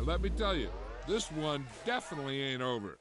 And let me tell you, this one definitely ain't over.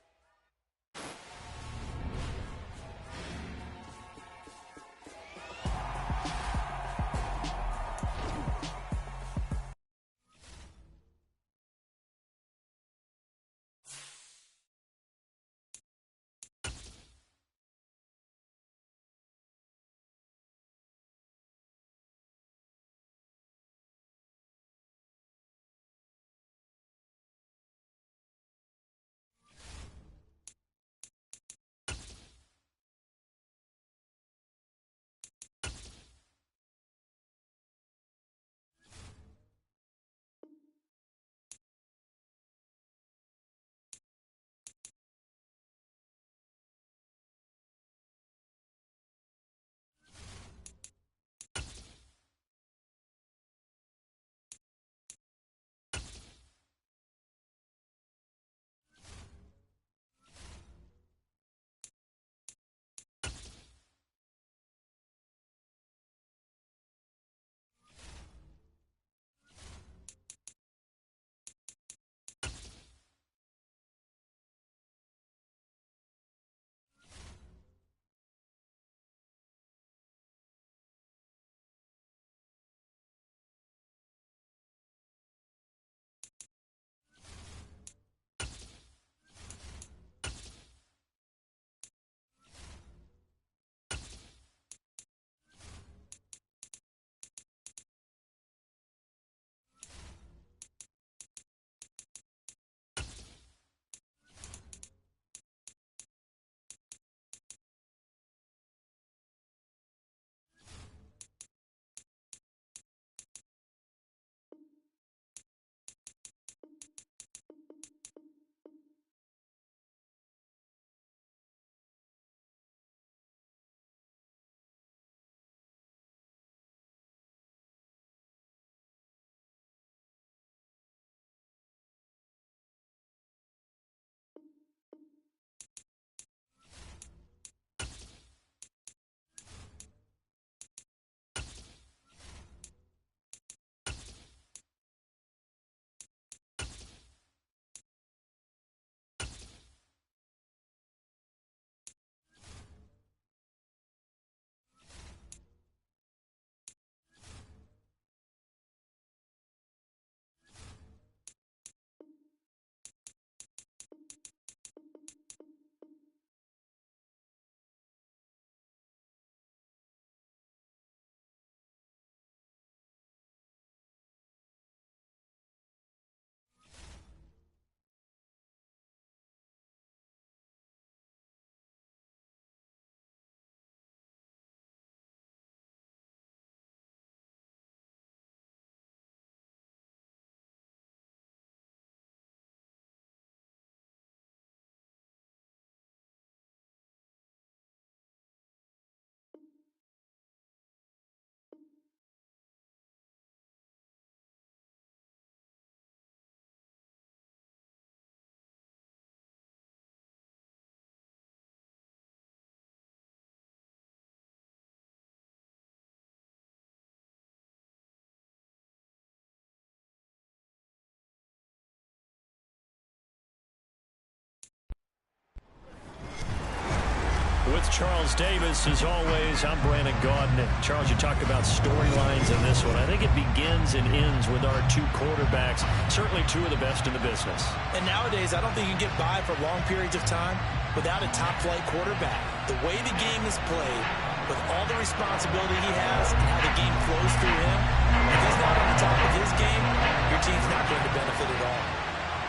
With Charles Davis, as always, I'm Brandon Gaudin. Charles, you talked about storylines in this one. I think it begins and ends with our two quarterbacks, certainly two of the best in the business. And nowadays, I don't think you can get by for long periods of time without a top-flight quarterback. The way the game is played, with all the responsibility he has and how the game flows through him, if he's not on the top of his game, your team's not going to benefit at all.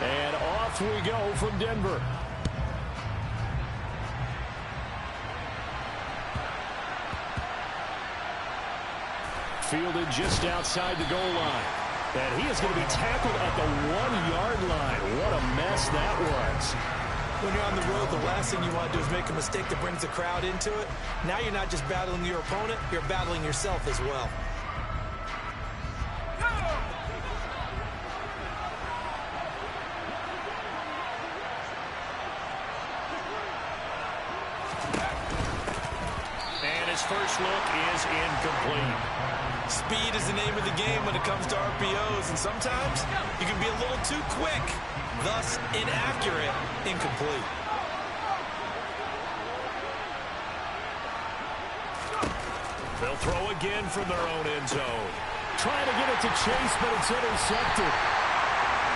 And off we go from Denver. Fielded just outside the goal line. And he is going to be tackled at the 1-yard line. What a mess that was. When you're on the road, the last thing you want to do is make a mistake that brings the crowd into it. Now you're not just battling your opponent, you're battling yourself as well. And his first look is incomplete. Speed is the name of the game when it comes to RPOs, and sometimes you can be a little too quick, thus inaccurate, incomplete. They'll throw again from their own end zone. Trying to get it to Chase, but it's intercepted.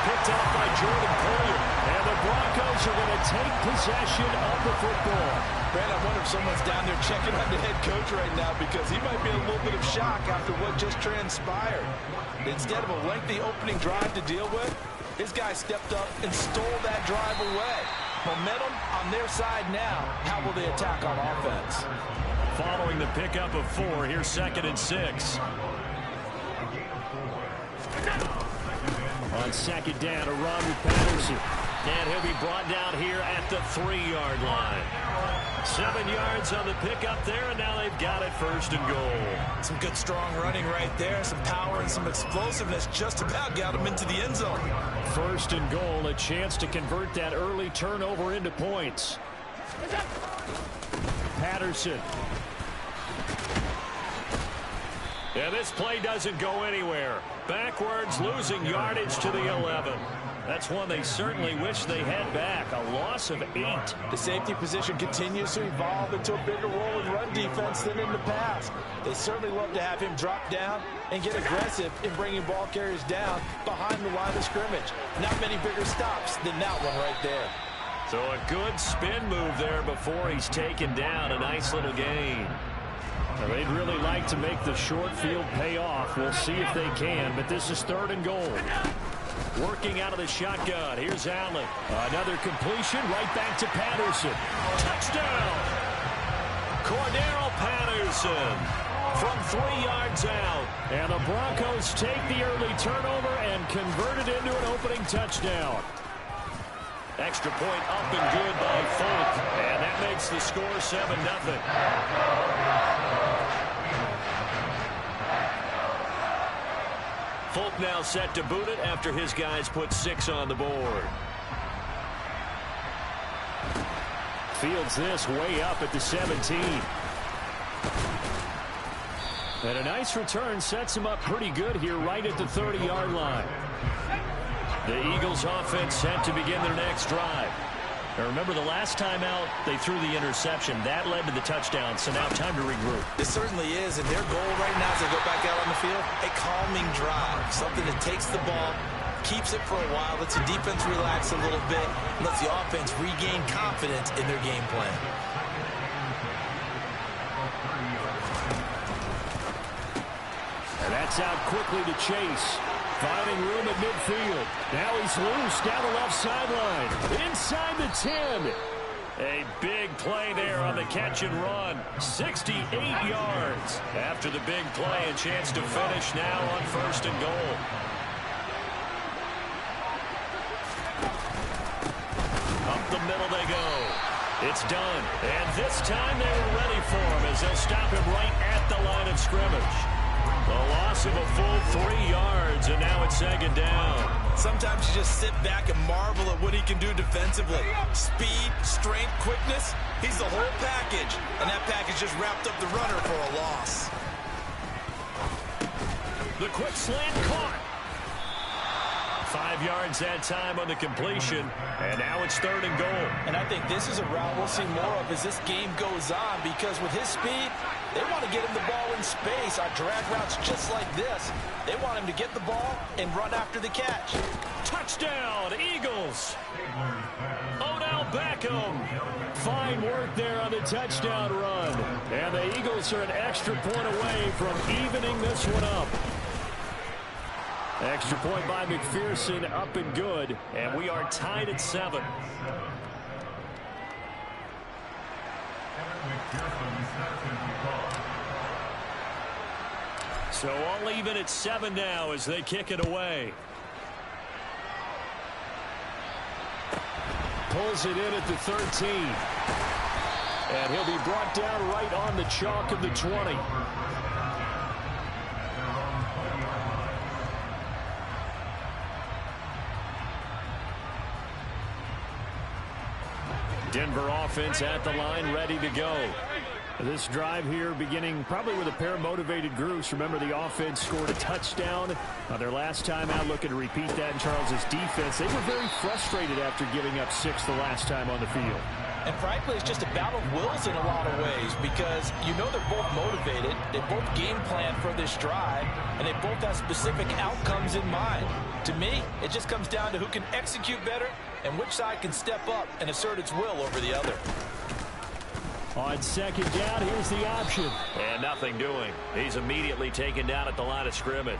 Picked off by Jordan Poyer. And the Broncos are going to take possession of the football. Brad, I wonder if someone's down there checking on the head coach right now because he might be in a little bit of shock after what just transpired. Instead of a lengthy opening drive to deal with, his guy stepped up and stole that drive away. Momentum on their side now. How will they attack on offense? Following the pickup of 4, here's 2nd and 6. On 2nd down, a run with Patterson. And he'll be brought down here at the 3-yard line. 7 yards on the pickup there, and now they've got it 1st and goal. Some good strong running right there. Some power and some explosiveness just about got him into the end zone. 1st and goal, a chance to convert that early turnover into points. Patterson. And this play doesn't go anywhere. Backwards, losing yardage to the 11. That's one they certainly wish they had back. A loss of 8. The safety position continues to evolve into a bigger role in run defense than in the past. They certainly love to have him drop down and get aggressive in bringing ball carriers down behind the line of scrimmage. Not many bigger stops than that one right there. So a good spin move there before he's taken down. A nice little gain. They'd really like to make the short field pay off. We'll see if they can, but this is 3rd and goal. Working out of the shotgun. Here's Allen. Another completion right back to Patterson. Touchdown! Cordero Patterson from 3 yards out. And the Broncos take the early turnover and convert it into an opening touchdown. Extra point up and good by Folk. And that makes the score 7-0. Folk now set to boot it after his guys put 6 on the board. Fields this way up at the 17. And a nice return sets him up pretty good here right at the 30-yard line. The Eagles offense set to begin their next drive. Now remember, the last time out, they threw the interception. That led to the touchdown, so now time to regroup. It certainly is, and their goal right now as they go back out on the field, a calming drive. Something that takes the ball, keeps it for a while, lets the defense relax a little bit, lets the offense regain confidence in their game plan. And that's out quickly to Chase. Finding room at midfield. Now he's loose down the left sideline. Inside the 10. A big play there on the catch and run. 68 yards. After the big play, a chance to finish now on 1st and goal. Up the middle they go. It's done. And this time they were ready for him as they'll stop him right at the line of scrimmage. A loss of a full 3 yards, and now it's 2nd down. Sometimes you just sit back and marvel at what he can do defensively. Speed, strength, quickness, he's the whole package. And that package just wrapped up the runner for a loss. The quick slant caught. 5 yards that time on the completion, and now it's 3rd and goal. And I think this is a route we'll see more of as this game goes on, because with his speed, they want to get him the ball in space on drag routes just like this. They want him to get the ball and run after the catch. Touchdown, Eagles! Odell Beckham. Fine work there on the touchdown run. And the Eagles are an extra point away from evening this one up. Extra point by McPherson, up and good. And we are tied at 7. So all even at 7 now as they kick it away. Pulls it in at the 13. And he'll be brought down right on the chalk of the 20. Denver offense at the line, ready to go. This drive here beginning probably with a pair of motivated groups. Remember, the offense scored a touchdown their last time out, looking to repeat that in Charles' defense. They were very frustrated after giving up 6 the last time on the field. And frankly, it's just a battle of wills in a lot of ways because you know they're both motivated. They both game plan for this drive, and they both have specific outcomes in mind. To me, it just comes down to who can execute better and which side can step up and assert its will over the other. On second down, here's the option. And nothing doing. He's immediately taken down at the line of scrimmage.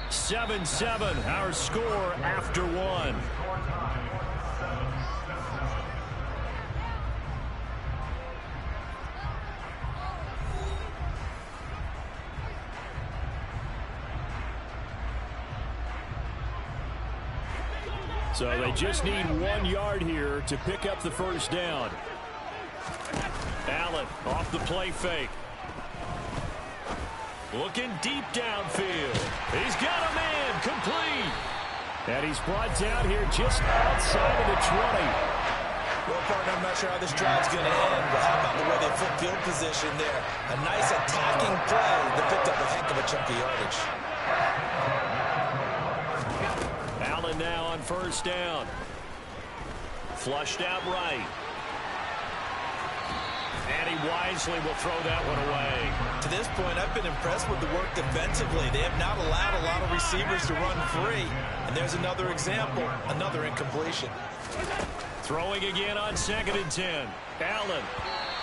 7-7, our score after 1. So they just need 1 yard here to pick up the first down. Allen off the play fake. Looking deep downfield. He's got a man complete. And he's brought down here just outside of the 20. Well, partner, I'm not sure how this drive's going to end, but how about the way they flip field position there? A nice attacking play that picked up a heck of a chunk of yardage. Allen now on first down. Flushed out right. And he wisely will throw that one away. To this point, I've been impressed with the work defensively. They have not allowed a lot of receivers to run free. And there's another example, another incompletion. Throwing again on 2nd and 10. Allen.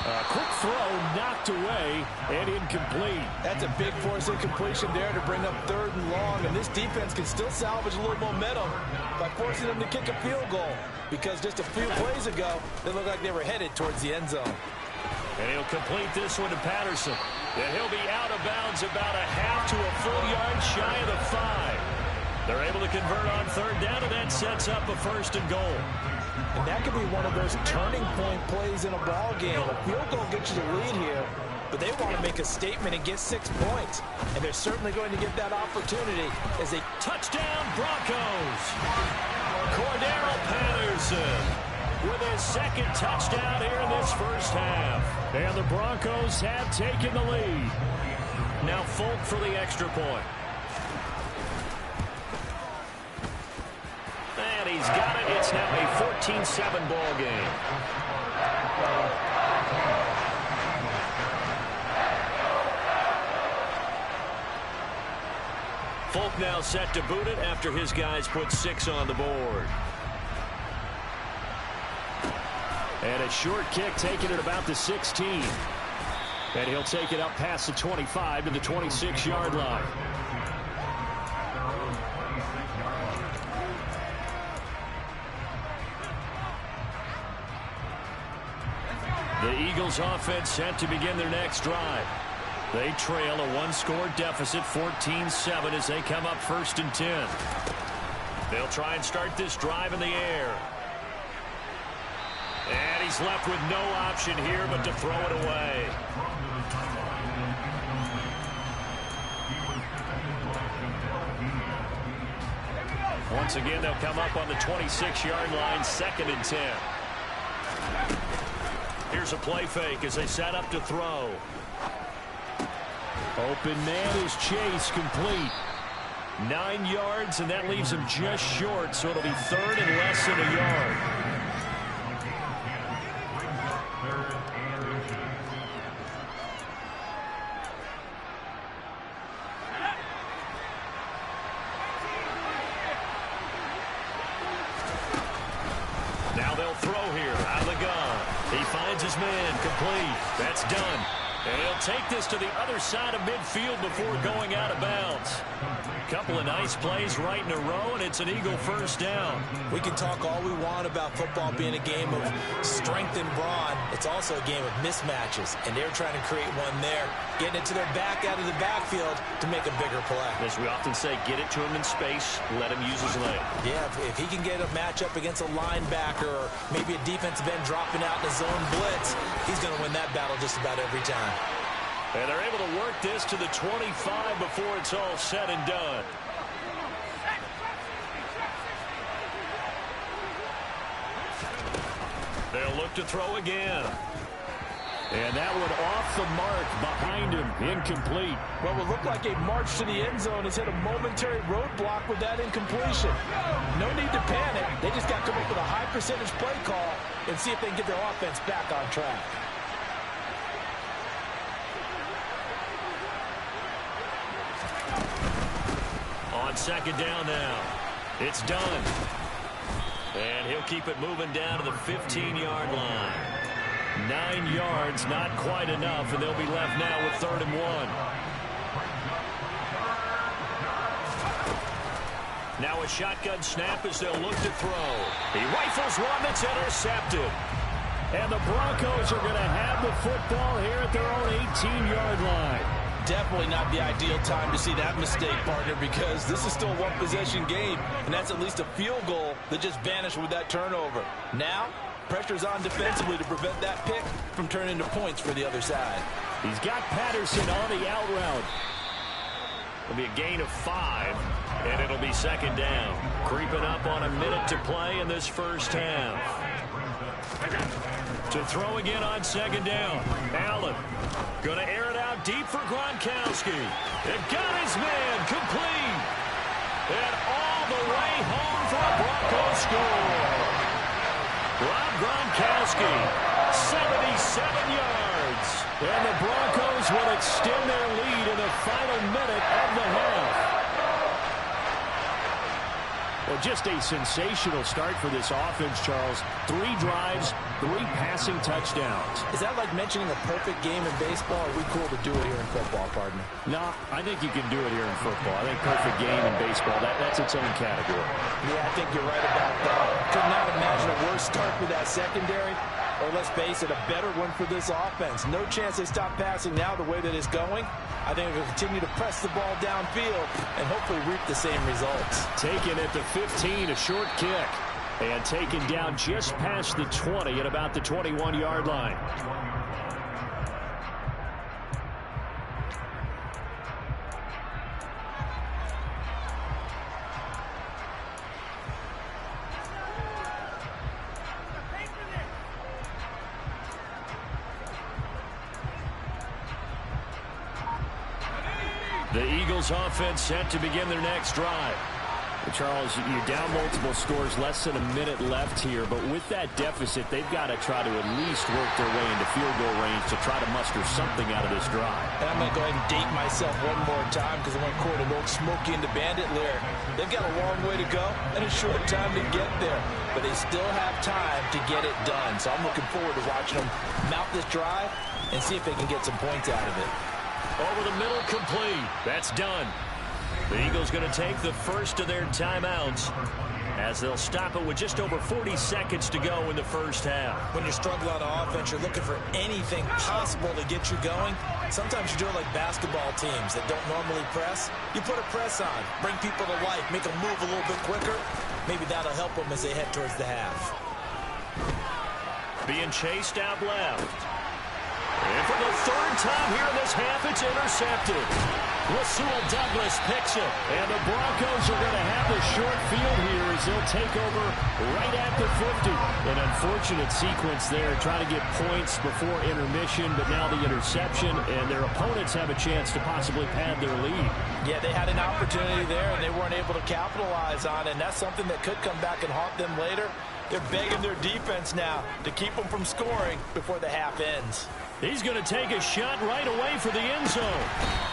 A quick throw knocked away and incomplete. That's a big force incompletion there to bring up 3rd and long. And this defense can still salvage a little momentum by forcing them to kick a field goal. Because just a few plays ago, they looked like they were headed towards the end zone. And he'll complete this one to Patterson. And he'll be out of bounds about a half to a full yard shy of the 5. They're able to convert on 3rd down, and that sets up a 1st and goal. And that could be one of those turning point plays in a ball game. A field goal gets you the lead here, but they want to make a statement and get 6 points. And they're certainly going to get that opportunity as they touchdown Broncos. Cordero Patterson with his 2nd touchdown here in this first half. And the Broncos have taken the lead. Now Folk for the extra point. And he's got it. It's now a 14-7 ball game. Folk now set to boot it after his guys put 6 on the board. And a short kick taken at about the 16. And he'll take it up past the 25 to the 26-yard line. The Eagles offense set to begin their next drive. They trail a 1-score deficit, 14-7, as they come up 1st and 10. They'll try and start this drive in the air. And he's left with no option here but to throw it away. Once again, they'll come up on the 26-yard line, 2nd and 10. Here's a play fake as they set up to throw. Open man is Chase, complete. 9 yards, and that leaves him just short, so it'll be 3rd and less than a yard. Now they'll throw here out of the gun. He finds his man, complete. That's done. And he'll take this to the other side of midfield before going out of bounds. Couple of nice plays right in a row, and it's an Eagle first down. We can talk all we want about football being a game of strength and brawn. It's also a game of mismatches, and they're trying to create one there, getting it to their back out of the backfield to make a bigger play. As we often say, get it to him in space, let him use his leg. Yeah, if he can get a matchup against a linebacker or maybe a defensive end dropping out in a zone blitz, he's going to win that battle just about every time. And they're able to work this to the 25 before it's all said and done. They'll look to throw again. And that one off the mark behind him, incomplete. Well, what looked like a march to the end zone has hit a momentary roadblock with that incompletion. No need to panic. They just got to come up with a high percentage play call and see if they can get their offense back on track. On second down now, it's done. And he'll keep it moving down to the 15-yard line. 9 yards, not quite enough, and they'll be left now with 3rd and 1. Now a shotgun snap as they'll look to throw. He rifles one that's intercepted. And the Broncos are going to have the football here at their own 18-yard line. Definitely not the ideal time to see that mistake, partner, because this is still a one-possession game, and that's at least a field goal that just vanished with that turnover. Now, pressure's on defensively to prevent that pick from turning into points for the other side. He's got Patterson on the out route. It'll be a gain of 5, and it'll be second down. Creeping up on a minute to play in this first half. To throw again on second down. Allen going to air it out deep for Gronkowski. It got his man complete. And all the way home for a Broncos score. Rob Gronkowski, 77 yards. And the Broncos will extend their lead in the final minute of the half. Well, just a sensational start for this offense, Charles. 3 drives, 3 passing touchdowns. Is that like mentioning a perfect game in baseball? Or are we cool to do it here in football, partner? No, I think you can do it here in football. I think perfect game in baseball, that's its own category. Yeah, I think you're right about that. Could not imagine a worse start for that secondary. Or let's face it, a better one for this offense. No chance they stop passing now the way that it's going. I think they'll continue to press the ball downfield and hopefully reap the same results. Taken at the 15, a short kick. And taken down just past the 20 at about the 21-yard line. The Eagles offense set to begin their next drive. Charles, you're down multiple scores, less than a minute left here, but with that deficit, they've got to try to at least work their way into field goal range to try to muster something out of this drive. And I'm going to go ahead and date myself one more time because I want to quote an old Smokey and the Bandit lyric. They've got a long way to go and a short time to get there, but they still have time to get it done. So I'm looking forward to watching them mount this drive and see if they can get some points out of it. Over the middle, complete. That's done. The Eagles going to take the first of their timeouts as they'll stop it with just over 40 seconds to go in the first half. When you're struggling on offense, you're looking for anything possible to get you going. Sometimes you do it like basketball teams that don't normally press. You put a press on, bring people to life, make them move a little bit quicker. Maybe that'll help them as they head towards the half. Being chased out left. And for the 3rd time here in this half, it's intercepted. Rasul Douglas picks it. And the Broncos are going to have the short field here as they'll take over right at the 50. An unfortunate sequence there, trying to get points before intermission, but now the interception, and their opponents have a chance to possibly pad their lead. Yeah, they had an opportunity there, and they weren't able to capitalize on it, and that's something that could come back and haunt them later. They're begging their defense now to keep them from scoring before the half ends. He's going to take a shot right away for the end zone.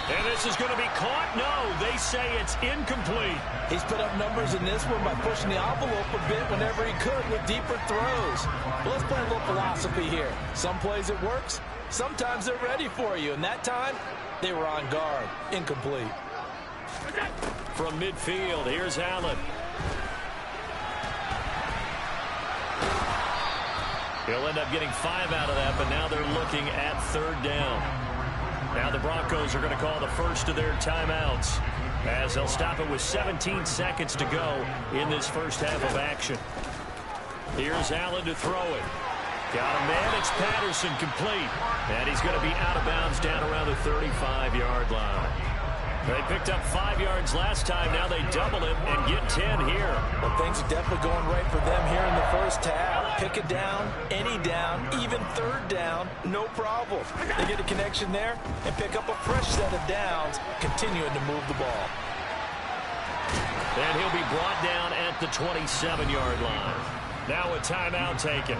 And this is going to be caught? No, they say it's incomplete. He's put up numbers in this one by pushing the envelope a bit whenever he could with deeper throws. Well, let's play a little philosophy here. Some plays it works. Sometimes they're ready for you. And that time, they were on guard. Incomplete. From midfield, here's Allen. He'll end up getting 5 out of that, but now they're looking at 3rd down. Now the Broncos are going to call the first of their timeouts as they'll stop it with 17 seconds to go in this first half of action. Here's Allen to throw it. Got a man, it's Patterson, complete. And he's going to be out of bounds down around the 35-yard line. They picked up 5 yards last time. Now they double it and get 10 here. Well, things are definitely going right for them here in the first half. Pick it down, any down, even third down, no problem. They get a connection there and pick up a fresh set of downs, continuing to move the ball. And he'll be brought down at the 27-yard line. Now a timeout taken.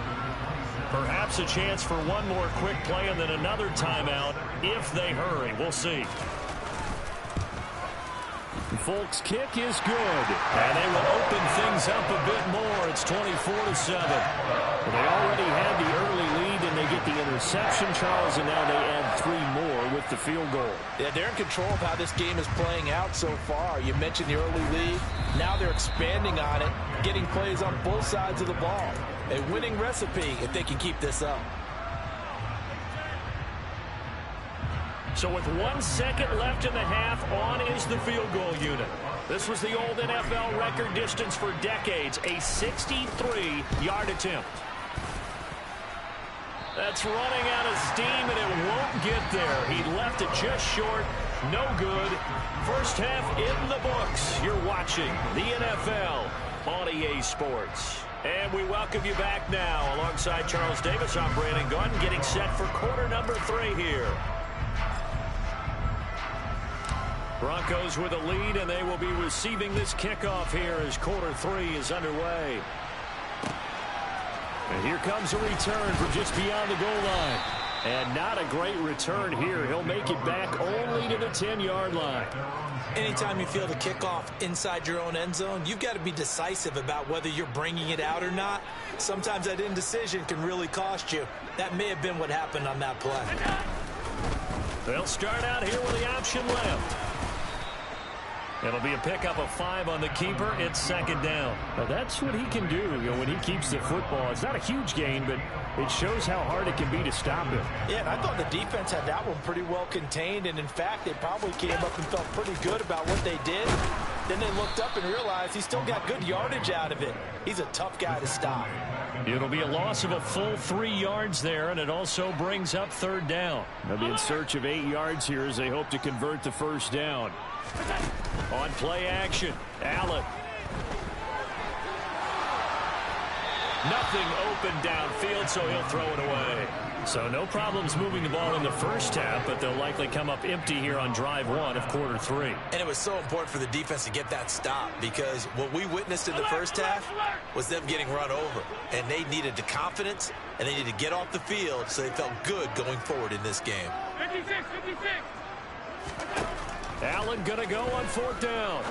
Perhaps a chance for one more quick play and then another timeout if they hurry. We'll see. Folks' kick is good, and they will open things up a bit more. It's 24-7. They already had the early lead, and they get the interception, Charles, and now they add 3 more with the field goal. Yeah, they're in control of how this game is playing out so far. You mentioned the early lead. Now they're expanding on it, getting plays on both sides of the ball. A winning recipe if they can keep this up. So with 1 second left in the half, on is the field goal unit. This was the old NFL record distance for decades, a 63-yard attempt. That's running out of steam, and it won't get there. He left it just short. No good. First half in the books. You're watching the NFL on EA Sports. And we welcome you back now. Alongside Charles Davis, I'm Brandon Gaudin, getting set for quarter number 3 here. Broncos with a lead, and they will be receiving this kickoff here as quarter 3 is underway. And here comes a return from just beyond the goal line. And not a great return here. He'll make it back only to the 10-yard line. Anytime you feel the kickoff inside your own end zone, you've got to be decisive about whether you're bringing it out or not. Sometimes that indecision can really cost you. That may have been what happened on that play. They'll start out here with the option left. It'll be a pickup of 5 on the keeper. It's second down. Now that's what he can do, when he keeps the football. It's not a huge gain, but it shows how hard it can be to stop him. Yeah, and I thought the defense had that one pretty well contained, and in fact, they probably came up and felt pretty good about what they did. Then they looked up and realized he still got good yardage out of it. He's a tough guy to stop. It'll be a loss of a full 3 yards there, and it also brings up third down. They'll be in search of 8 yards here as they hope to convert the first down. On play action, Allen. Nothing open downfield, so he'll throw it away. So no problems moving the ball in the first half, but they'll likely come up empty here on drive 1 of quarter 3. And it was so important for the defense to get that stop, because what we witnessed in the first half was them getting run over. And they needed the confidence, and they needed to get off the field so they felt good going forward in this game. 56. Allen going to go on fourth down.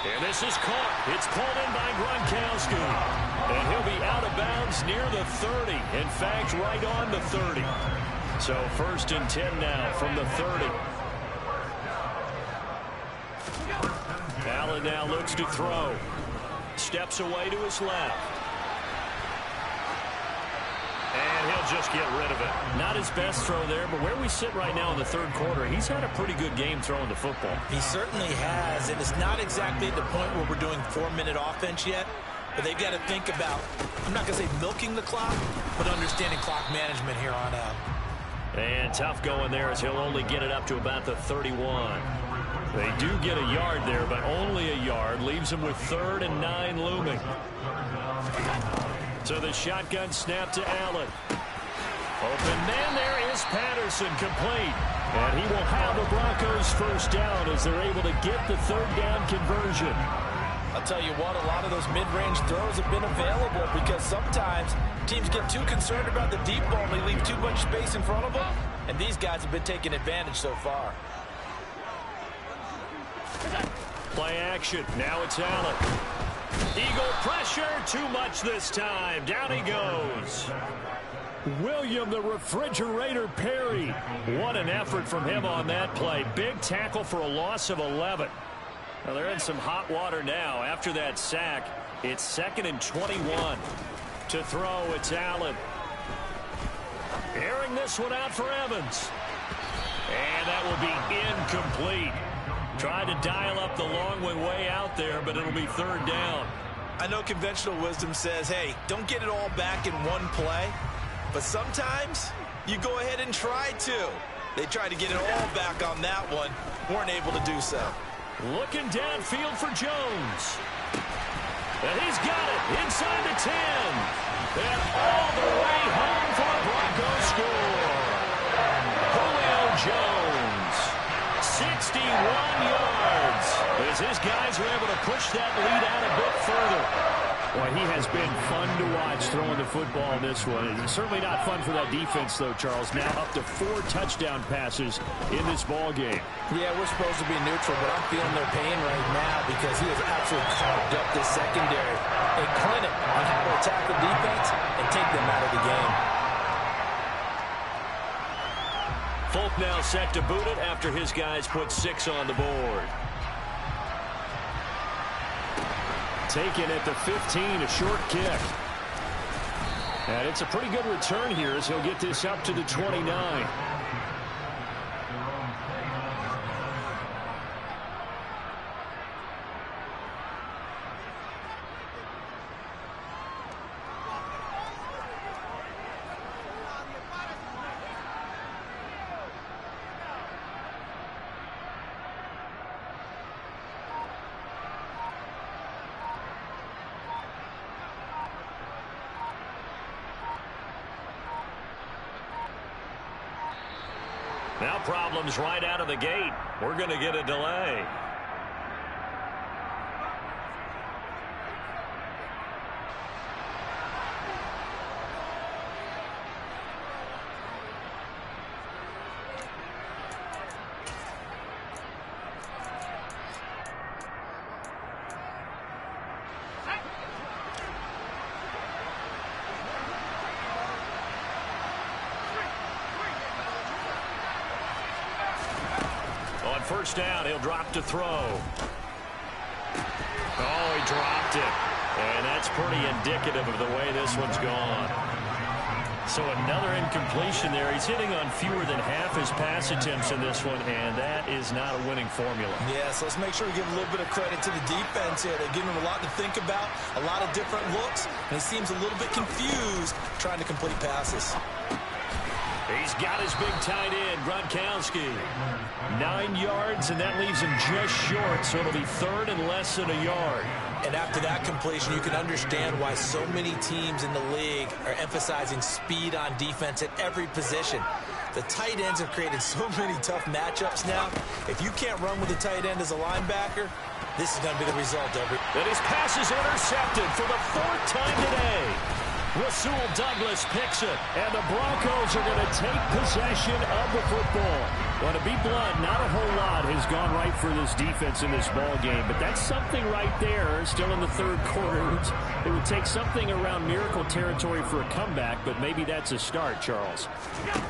And this is caught. It's pulled in by Gronkowski. And he'll be out of bounds near the 30. In fact, right on the 30. So first and 10 now from the 30. Allen now looks to throw. Steps away to his left. And he'll just get rid of it. Not his best throw there, but where we sit right now in the third quarter, he's had a pretty good game throwing the football. He certainly has, and it's not exactly at the point where we're doing 4-minute offense yet, but they've got to think about, I'm not going to say milking the clock, but understanding clock management here on out. And tough going there as he'll only get it up to about the 31. They do get a yard there, but only a yard. Leaves him with 3rd and 9 looming. So the shotgun snap to Allen. Open man, there is Patterson, complete. And he will have the Broncos first down as they're able to get the third down conversion. I'll tell you what, a lot of those mid-range throws have been available because sometimes teams get too concerned about the deep ball and they leave too much space in front of them. And these guys have been taking advantage so far. Play action. Now it's Allen. Eagle pressure, too much this time. Down he goes. William the Refrigerator Perry. What an effort from him on that play. Big tackle for a loss of 11. Well, they're in some hot water now. After that sack, it's 2nd and 21. To throw, it's Allen. Airing this one out for Evans. And that will be incomplete. Tried to dial up the long way out there, but it'll be third down. I know conventional wisdom says, hey, don't get it all back in one play. But sometimes you go ahead and try to. They tried to get it all back on that one. Weren't able to do so. Looking downfield for Jones. And he's got it inside the 10. And all the way home for a Broncos score. Julio Jones, 61 yards. As his guys are able to push that lead out a bit further. Boy, he has been fun to watch throwing the football in this one. It's certainly not fun for that defense, though, Charles. Now up to 4 touchdown passes in this ball game. Yeah, we're supposed to be neutral, but I'm feeling their pain right now because he has absolutely carved up this secondary. A clinic on how to attack the defense and take them out of the game. Folk now set to boot it after his guys put 6 on the board. Taken at the 15, a short kick. And it's a pretty good return here as he'll get this up to the 29. Now problems right out of the gate. We're going to get a delay. First down, he'll drop to throw. Oh, he dropped it. And that's pretty indicative of the way this one's gone. So another incompletion there. He's hitting on fewer than half his pass attempts in this one, and that is not a winning formula. Yes, let's make sure we give a little bit of credit to the defense here. They're giving him a lot to think about, a lot of different looks, and he seems a little bit confused trying to complete passes. He's got his big tight end, Gronkowski. 9 yards, and that leaves him just short, so it'll be third and less than a yard. And after that completion, you can understand why so many teams in the league are emphasizing speed on defense at every position. The tight ends have created so many tough matchups now. If you can't run with a tight end as a linebacker, this is going to be the result. And his pass is intercepted for the 4th time today. Rasul Douglas picks it, and the Broncos are going to take possession of the football. Well, to be blunt, not a whole lot has gone right for this defense in this ball game, but that's something right there. Still in the 3rd quarter. It would take something around miracle territory for a comeback, but maybe that's a start, Charles.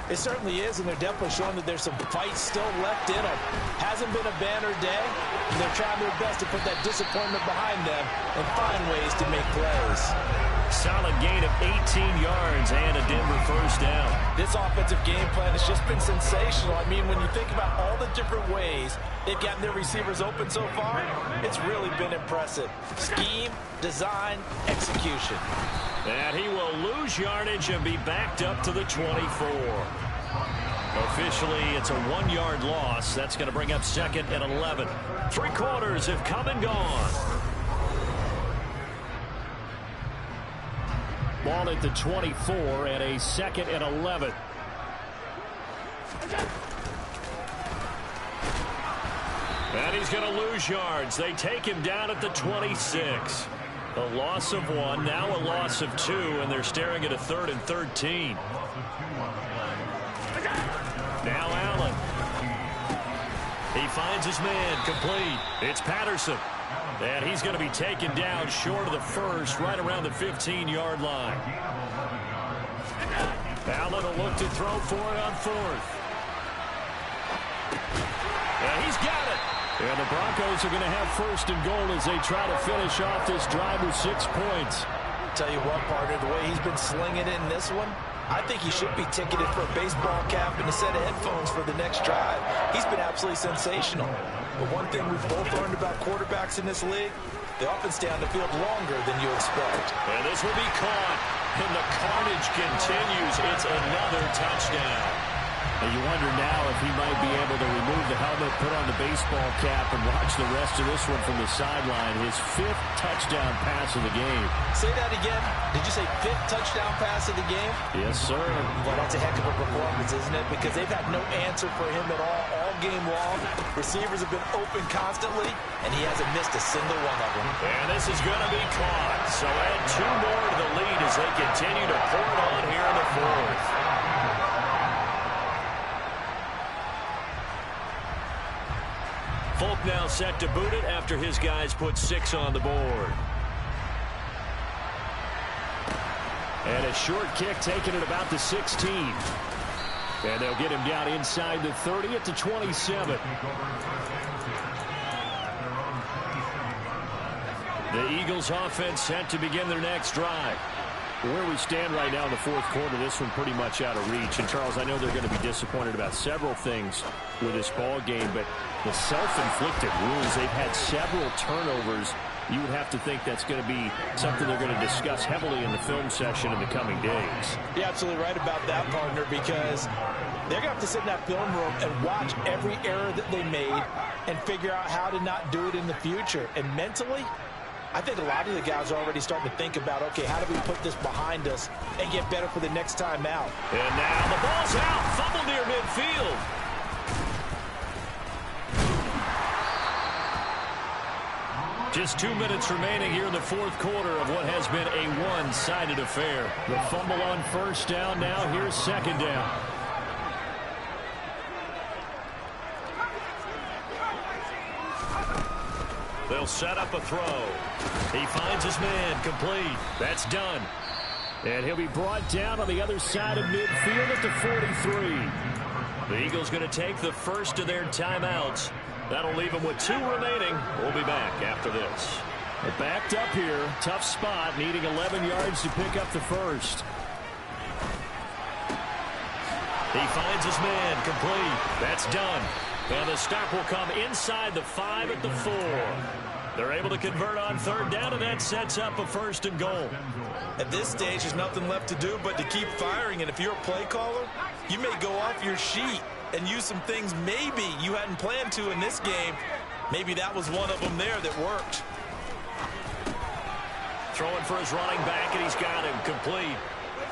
It certainly is, and they're definitely showing that there's some fight still left in them. Hasn't been a banner day, and they're trying their best to put that disappointment behind them and find ways to make plays. Solid gain of 18 yards and a Denver first down. This offensive game plan has just been sensational. I mean, when you think about all the different ways they've gotten their receivers open so far, it's really been impressive. Scheme, design, execution. And he will lose yardage and be backed up to the 24. Officially, it's a 1-yard loss. That's going to bring up 2nd and 11. 3 quarters have come and gone. Ball at the 24 and a 2nd and 11. And he's going to lose yards. They take him down at the 26. A loss of 1, now a loss of 2, and they're staring at a 3rd and 13. Now Allen. He finds his man, complete. It's Patterson. And he's going to be taken down short of the first, right around the 15-yard line. Allen will look to throw for it on 4th. And he's got it. And the Broncos are going to have 1st and goal as they try to finish off this drive with 6 points. Tell you what, partner, the way he's been slinging it in this one, I think he should be ticketed for a baseball cap and a set of headphones for the next drive. He's been absolutely sensational. But one thing we've both learned about quarterbacks in this league, they often stay on the field longer than you expect. And this will be caught. And the carnage continues. It's another touchdown. And you wonder now if he might be able to remove the helmet, put on the baseball cap, and watch the rest of this one from the sideline. His 5th touchdown pass of the game. Say that again. Did you say 5th touchdown pass of the game? Yes, sir. Well, that's a heck of a performance, isn't it? Because they've had no answer for him at all game long. Receivers have been open constantly, and he hasn't missed a single one of them. And this is going to be caught. So add 2 more to the lead as they continue to pour it on here in the 4th. Folk now set to boot it after his guys put 6 on the board. And a short kick taken at about the 16. And they'll get him down inside the 30 at the 27. The Eagles offense set to begin their next drive. Where we stand right now in the 4th quarter, this one pretty much out of reach. And, Charles, I know they're going to be disappointed about several things with this ball game, but the self-inflicted wounds, they've had several turnovers. You would have to think that's going to be something they're going to discuss heavily in the film session in the coming days. You're absolutely right about that, partner, because they're going to have to sit in that film room and watch every error that they made and figure out how to not do it in the future. And mentally, I think a lot of the guys are already starting to think about, okay, how do we put this behind us and get better for the next time out? And now the ball's out. Fumble near midfield. Just 2 minutes remaining here in the 4th quarter of what has been a one-sided affair. The fumble on 1st down. Now here's 2nd down. They'll set up a throw. He finds his man, complete. That's done. And he'll be brought down on the other side of midfield at the 43. The Eagles going to take the first of their timeouts. That'll leave them with 2 remaining. We'll be back after this. They're backed up here. Tough spot, needing 11 yards to pick up the first. He finds his man, complete. That's done. And the stop will come inside the 5 at the 4. They're able to convert on 3rd down, and that sets up a 1st and goal. At this stage, there's nothing left to do but to keep firing. And if you're a play caller, you may go off your sheet and use some things maybe you hadn't planned to in this game. Maybe that was one of them there that worked. Throwing for his running back, and he's got him complete.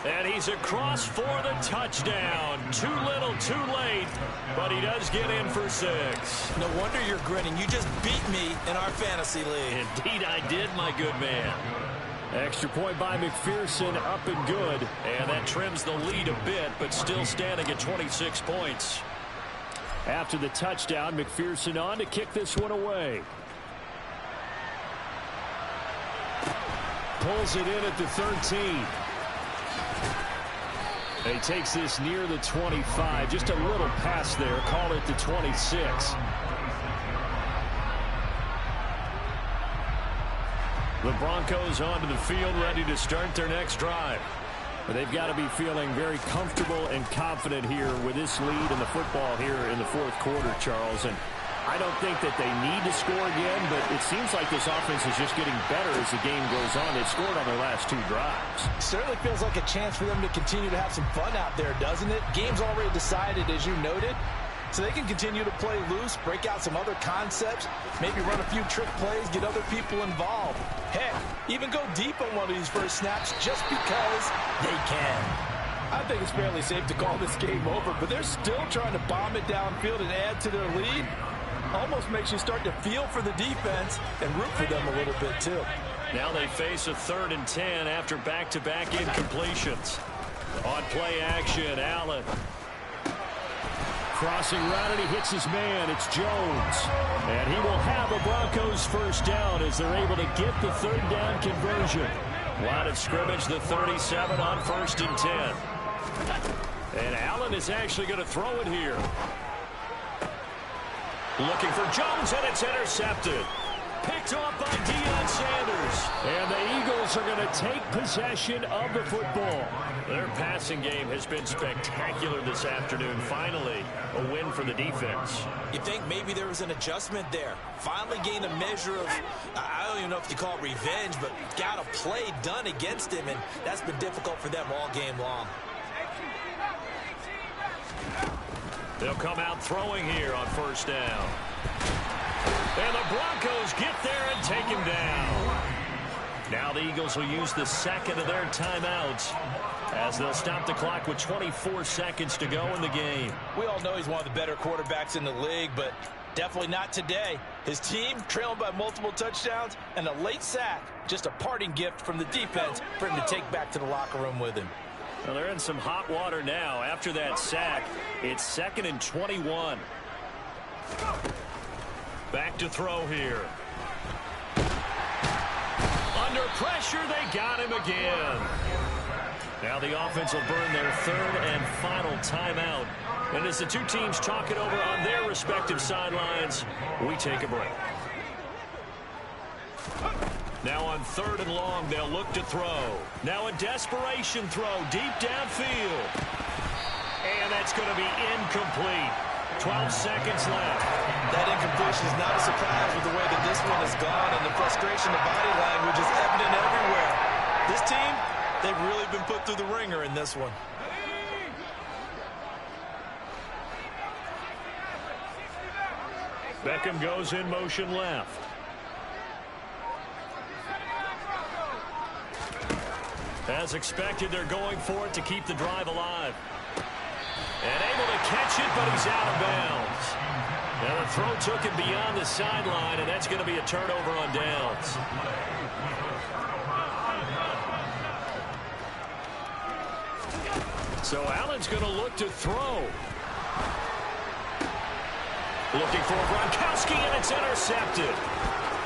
And he's across for the touchdown. Too little, too late, but he does get in for 6. No wonder you're grinning. You just beat me in our fantasy league. Indeed I did, my good man. Extra point by McPherson, up and good. And that trims the lead a bit, but still standing at 26 points. After the touchdown, McPherson on to kick this one away. Pulls it in at the 13. He takes this near the 25. Just a little pass there. Call it the 26. The Broncos onto the field, ready to start their next drive. But they've got to be feeling very comfortable and confident here with this lead in the football here in the 4th quarter, Charles. And I don't think that they need to score again, but it seems like this offense is just getting better as the game goes on. They've scored on their last 2 drives. Certainly feels like a chance for them to continue to have some fun out there, doesn't it? Game's already decided, as you noted, so they can continue to play loose, break out some other concepts, maybe run a few trick plays, get other people involved. Heck, even go deep on one of these first snaps just because they can. I think it's fairly safe to call this game over, but they're still trying to bomb it downfield and add to their lead. Almost makes you start to feel for the defense and root for them a little bit, too. Now they face a 3rd and 10 after back-to-back incompletions. On play action, Allen. Crossing route, and he hits his man. It's Jones. And he will have a Broncos 1st down as they're able to get the 3rd down conversion. Line of scrimmage, the 37 on 1st and 10. And Allen is actually going to throw it here. Looking for Jones, and it's intercepted. Picked off by Deion Sanders. And the Eagles are going to take possession of the football. Their passing game has been spectacular this afternoon. Finally, a win for the defense. You think maybe there was an adjustment there. Finally gained a measure of, I don't even know if you call it revenge, but got a play done against him, and that's been difficult for them all game long. They'll come out throwing here on first down. And the Broncos get there and take him down. Now the Eagles will use the second of their timeouts as they'll stop the clock with 24 seconds to go in the game. We all know he's one of the better quarterbacks in the league, but definitely not today. His team trailing by multiple touchdowns and a late sack. Just a parting gift from the defense for him to take back to the locker room with him. Well, they're in some hot water now. After that sack, it's 2nd and 21. Back to throw here. Under pressure, they got him again. Now the offense will burn their 3rd and final timeout. And as the two teams talk it over on their respective sidelines, we take a break. Now on 3rd and long, they'll look to throw. Now a desperation throw deep downfield. And that's going to be incomplete. 12 seconds left. That incompletion is not a surprise with the way that this one has gone, and the frustration, the body language is evident everywhere. This team, they've really been put through the ringer in this one. Beckham goes in motion left. As expected, they're going for it to keep the drive alive. And able to catch it, but he's out of bounds. Now the throw took him beyond the sideline, and that's going to be a turnover on downs. So Allen's going to look to throw. Looking for Gronkowski, and it's intercepted.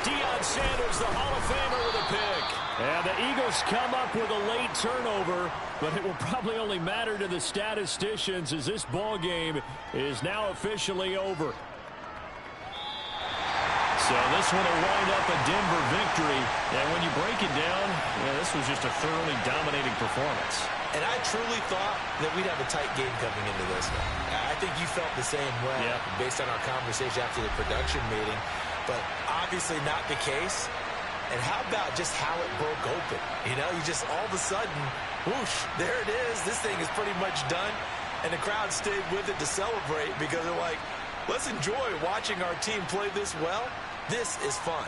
Deion Sanders, the Hall of Famer, with a pick. And the Eagles come up with a late turnover, but it will probably only matter to the statisticians as this ball game is now officially over. So this one will wind up a Denver victory. And when you break it down, this was just a thoroughly dominating performance. And I truly thought that we'd have a tight game coming into this one. I think you felt the same way based on our conversation after the production meeting. But obviously not the case. And how about just how it broke open? You know, you just all of a sudden, whoosh, there it is. This thing is pretty much done. And the crowd stayed with it to celebrate because they're like, let's enjoy watching our team play this well. This is fun.